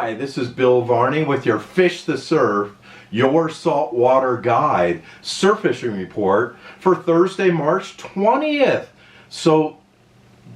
Hi, this is Bill Varney with your Fish the Surf, your saltwater guide surf fishing report for Thursday, March 20th. So,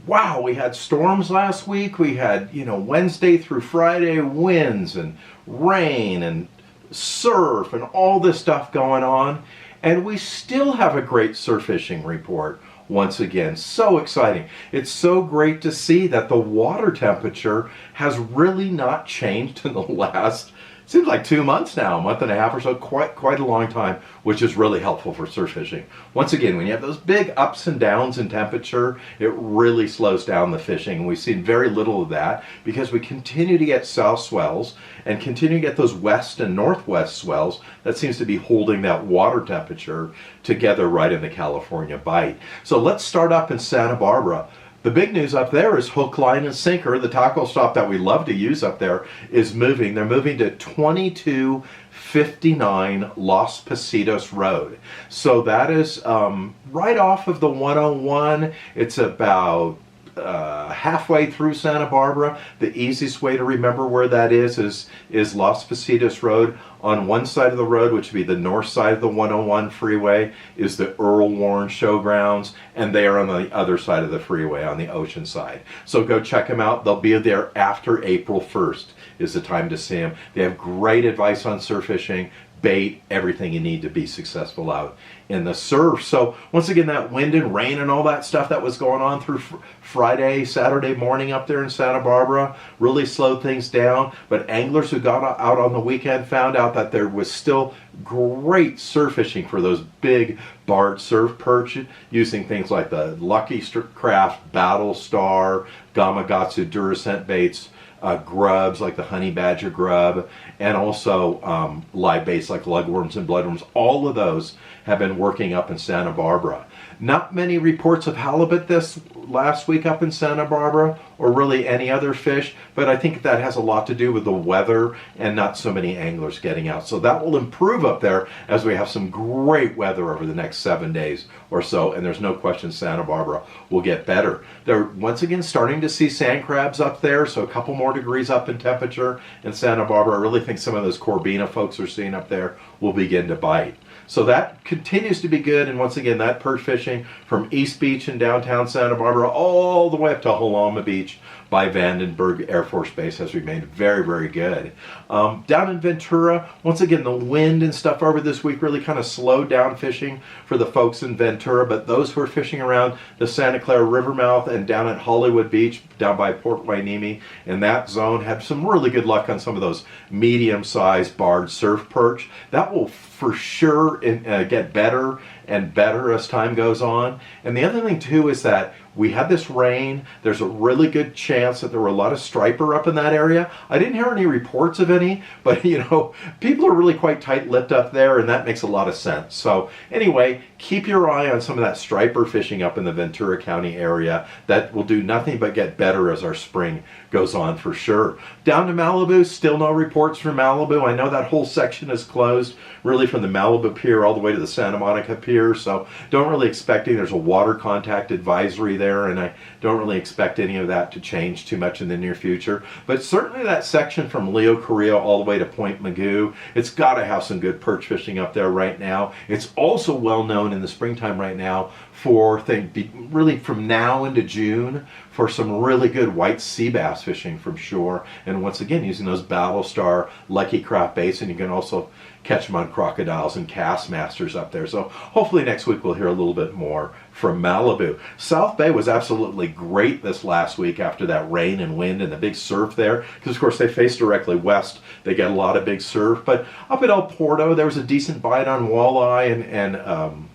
wow, we had storms last week. We had, Wednesday through Friday winds and rain and surf and all this stuff going on. And we still have a great surf fishing report. Once again, so exciting. It's so great to see that the water temperature has really not changed in the last, seems like 2 months now, a month and a half or so, quite a long time, which is really helpful for surf fishing. Once again, when you have those big ups and downs in temperature, it really slows down the fishing. We've seen very little of that because we continue to get south swells and continue to get those west and northwest swells that seems to be holding that water temperature together right in the California Bight. So let's start up in Santa Barbara. The big news up there is hook, line, and sinker. The tackle stop that we love to use up there is moving. They're moving to 2259 Los Positos Road. So that is right off of the 101. It's about halfway through Santa Barbara. The easiest way to remember where that is Los Positos Road. On one side of the road, which would be the north side of the 101 freeway, is the Earl Warren Showgrounds, and they are on the other side of the freeway, on the ocean side. So go check them out. They'll be there after April 1st is the time to see them. They have great advice on surf fishing, bait, everything you need to be successful out in the surf. So once again, that wind and rain and all that stuff that was going on through Friday, Saturday morning up there in Santa Barbara really slowed things down. But anglers who got out on the weekend found out that there was still great surf fishing for those big barred surf perch using things like the Lucky Craft, Battle Star, Gamakatsu Duracent baits, grubs like the honey badger grub, and also live baits like lugworms and bloodworms. All of those have been working up in Santa Barbara. Not many reports of halibut this last week up in Santa Barbara, or really any other fish, but I think that has a lot to do with the weather and not so many anglers getting out. So that will improve up there as we have some great weather over the next 7 days or so, and there's no question Santa Barbara will get better. They're once again starting to see sand crabs up there, so a couple more degrees up in temperature in Santa Barbara. I really think some of those corbina folks are seeing up there will begin to bite. So that continues to be good, and once again, that perch fishing from East Beach in downtown Santa Barbara all the way up to Halama Beach by Vandenberg Air Force Base has remained very, very good. Down in Ventura, once again, the wind and stuff over this week really kind of slowed down fishing for the folks in Ventura, but those who are fishing around the Santa Clara River mouth and down at Hollywood Beach, down by Port Hueneme, in that zone, had some really good luck on some of those medium-sized barred surf perch. That will for sure get better and better as time goes on. And the other thing too is that we had this rain. There's a really good chance that there were a lot of striper up in that area. I didn't hear any reports of any, but people are really quite tight-lipped up there, and that makes a lot of sense. So anyway, keep your eye on some of that striper fishing up in the Ventura County area. That will do nothing but get better as our spring goes on for sure. Down to Malibu, still no reports from Malibu. I know that whole section is closed, really from the Malibu Pier all the way to the Santa Monica Pier, so don't really expect there's a water contact advisory there, and I don't really expect any of that to change too much in the near future. But certainly that section from Leo Carrillo all the way to Point Magoo, it's got to have some good perch fishing up there right now. It's also well known in the springtime right now for really from now into June for some really good white sea bass fishing from shore, and once again using those Battle Star Lucky Craft baits, and you can also catch them on crocodiles and Castmasters up there. So hopefully next week we'll hear a little bit more from Malibu. South Bay was absolutely great this last week after that rain and wind and the big surf there, because of course they face directly west. They get a lot of big surf, but up at El Porto there was a decent bite on walleye and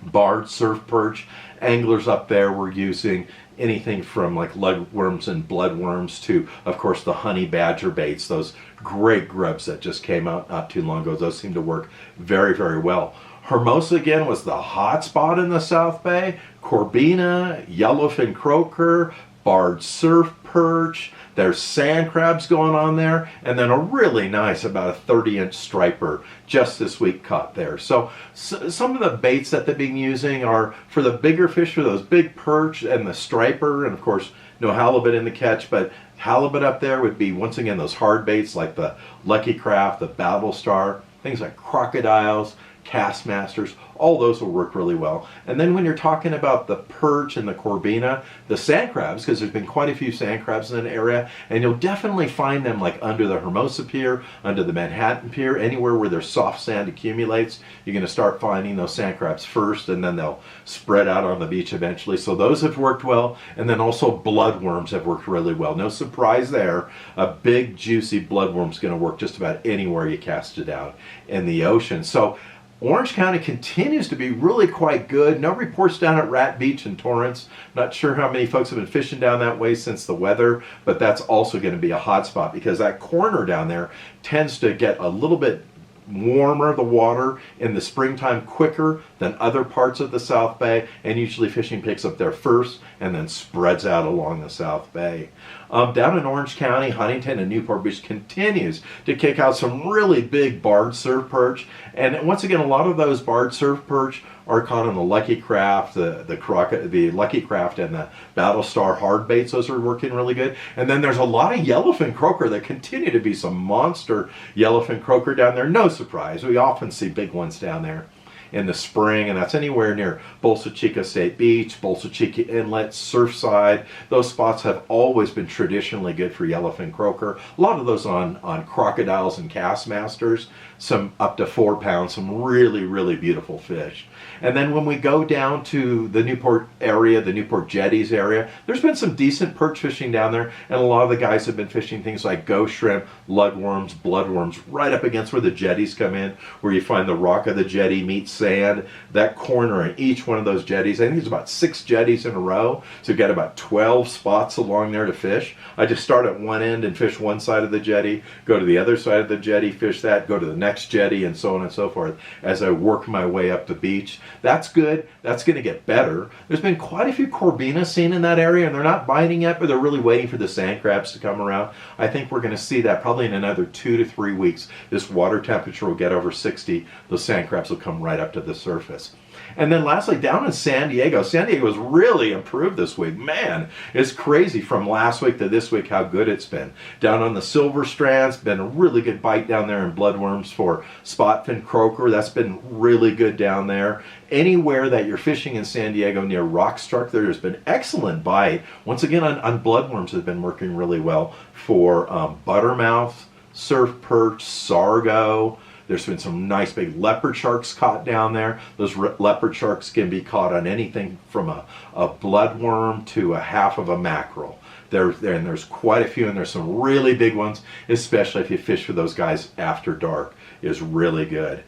barred surf perch. Anglers up there were using anything from like lugworms and bloodworms to, of course, the honey badger baits, those great grubs that just came out not too long ago. Those seem to work very, very well. Hermosa again was the hot spot in the South Bay. Corbina, yellowfin croaker, barred surf perch. There's sand crabs going on there, and then a really nice, about a 30-inch striper just this week caught there. So some of the baits that they've been using are for the bigger fish, for those big perch and the striper, and of course no halibut in the catch, but Halibut up there would be, once again, those hard baits like the Lucky Craft, the Battle Star, things like crocodiles, Castmasters, all those will work really well. And then when you're talking about the perch and the corbina, the sand crabs, because there's been quite a few sand crabs in an area, and you'll definitely find them like under the Hermosa Pier, under the Manhattan Pier, anywhere where their soft sand accumulates, you're going to start finding those sand crabs first, and then they'll spread out on the beach eventually. So those have worked well, and then also bloodworms have worked really well. No surprise there, a big juicy bloodworm's going to work just about anywhere you cast it out in the ocean. So Orange County continues to be really quite good. No reports down at Rat Beach and Torrance. Not sure how many folks have been fishing down that way since the weather, but that's also going to be a hot spot because that corner down there tends to get a little bit warmer, the water in the springtime, quicker than other parts of the South Bay, and usually fishing picks up there first and then spreads out along the South Bay. Down in Orange County, Huntington and Newport Beach continues to kick out some really big barred surf perch, and once again, a lot of those barred surf perch are caught on the Lucky Craft, the Lucky Craft and the Battle Star hard baits. Those are working really good. And then there's a lot of yellowfin croaker. There continue to be some monster yellowfin croaker down there. No surprise, we often see big ones down there in the spring, and that's anywhere near Bolsa Chica State Beach, Bolsa Chica Inlet, Surfside. Those spots have always been traditionally good for yellowfin croaker. A lot of those on crocodiles and Castmasters, some up to 4 pounds, some really, really beautiful fish. And then when we go down to the Newport area, the Newport Jetties area, there's been some decent perch fishing down there, and a lot of the guys have been fishing things like ghost shrimp, lugworms, bloodworms, right up against where the jetties come in, where you find the rock of the jetty meets sand. That corner in each one of those jetties, I think there's about 6 jetties in a row, so you've got about 12 spots along there to fish. I just start at one end and fish one side of the jetty, go to the other side of the jetty, fish that, go to the next jetty, and so on and so forth as I work my way up the beach. That's good. That's going to get better. There's been quite a few corbina seen in that area, and they're not biting yet, but they're really waiting for the sand crabs to come around. I think we're going to see that probably in another 2 to 3 weeks. This water temperature will get over 60. Those sand crabs will come right up to the surface. And then lastly, down in San Diego has really improved this week. Man, it's crazy from last week to this week how good it's been. Down on the Silver Strands, been a really good bite down there in bloodworms for spotfin croaker. That's been really good down there. Anywhere that you're fishing in San Diego near Rockstruck, there's been excellent bite. Once again, on bloodworms have been working really well for buttermouth, surf perch, sargo. There's been some nice big leopard sharks caught down there. Those leopard sharks can be caught on anything from a bloodworm to a half of a mackerel. And there's quite a few, and there's some really big ones, especially if you fish for those guys after dark, is really good.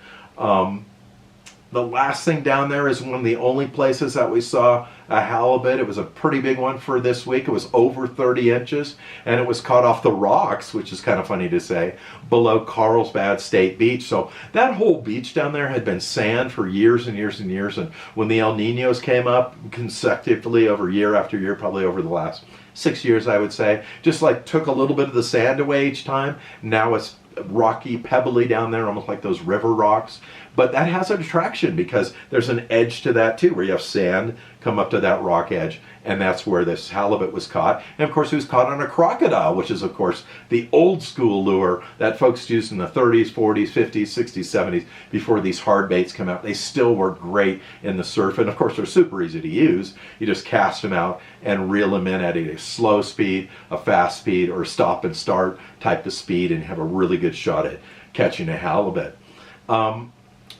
The last thing down there is one of the only places that we saw a halibut. It was a pretty big one for this week. It was over 30 inches, and it was caught off the rocks, which is kind of funny to say, below Carlsbad State Beach. So that whole beach down there had been sand for years and years and years, and when the El Niños came up consecutively over year after year, probably over the last 6 years, I would say, just like took a little bit of the sand away each time. Now it's rocky, pebbly down there, almost like those river rocks. But that has an attraction because there's an edge to that too, where you have sand come up to that rock edge, and that's where this halibut was caught. And of course, it was caught on a crocodile, which is of course the old school lure that folks used in the 30s, 40s, 50s, 60s, 70s, before these hard baits come out. They still work great in the surf, and of course they're super easy to use. You just cast them out and reel them in at a slow speed, a fast speed, or stop and start type of speed, and have a really good shot at catching a halibut.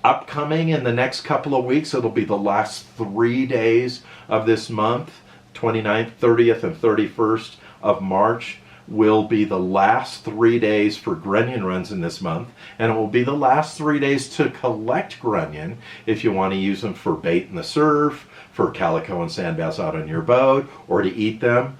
Upcoming in the next couple of weeks, it'll be the last 3 days of this month, 29th, 30th, and 31st of March will be the last 3 days for grunion runs in this month, and it will be the last 3 days to collect grunion if you want to use them for bait in the surf, for calico and sand bass out on your boat, or to eat them.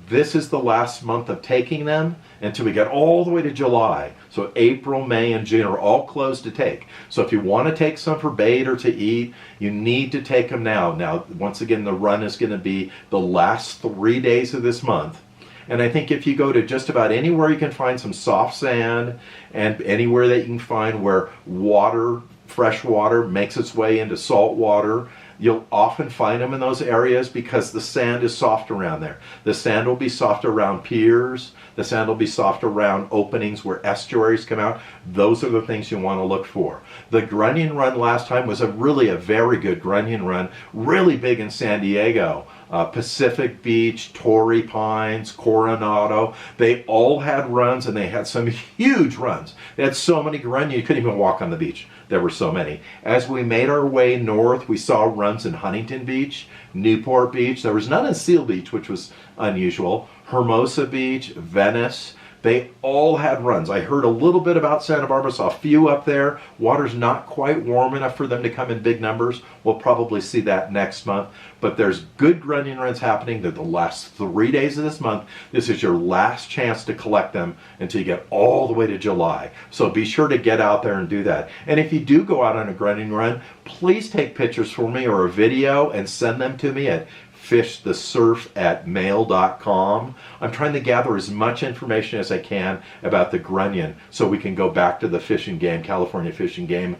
This is the last month of taking them until we get all the way to July. So April, May, and June are all closed to take. So if you want to take some for bait or to eat, you need to take them now. Now, once again, the run is going to be the last 3 days of this month. And I think if you go to just about anywhere you can find some soft sand, and anywhere that you can find where water, fresh water, makes its way into salt water, You'll often find them in those areas because the sand is soft around there. The sand will be soft around piers. The sand will be soft around openings where estuaries come out. Those are the things you want to look for. The grunion run last time was really a very good grunion run, really big in San Diego. Pacific Beach, Torrey Pines, Coronado, they all had runs, and they had some huge runs. They had so many grunion you couldn't even walk on the beach. There were so many. As we made our way north, we saw runs in Huntington Beach, Newport Beach. There was none in Seal Beach, which was unusual. Hermosa Beach, Venice. They all had runs. I heard a little bit about Santa Barbara, saw a few up there. Water's not quite warm enough for them to come in big numbers. We'll probably see that next month. But there's good grunion runs happening. They're the last 3 days of this month. This is your last chance to collect them until you get all the way to July. So be sure to get out there and do that. And if you do go out on a grunion run, please take pictures for me or a video and send them to me at fishthesurf@mail.com. I'm trying to gather as much information as I can about the grunion so we can go back to the Fish and Game, California Fish and Game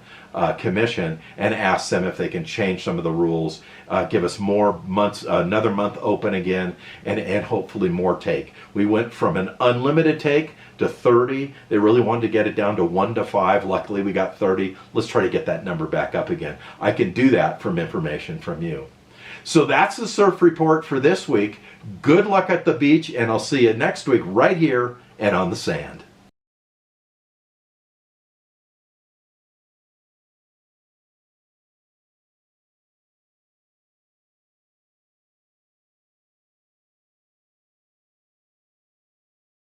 Commission, and ask them if they can change some of the rules, give us more months, another month open again, and hopefully more take. We went from an unlimited take to 30. They really wanted to get it down to 1 to 5. Luckily we got 30. Let's try to get that number back up again. I can do that from information from you. So that's the surf report for this week. Good luck at the beach, and I'll see you next week right here and on the sand.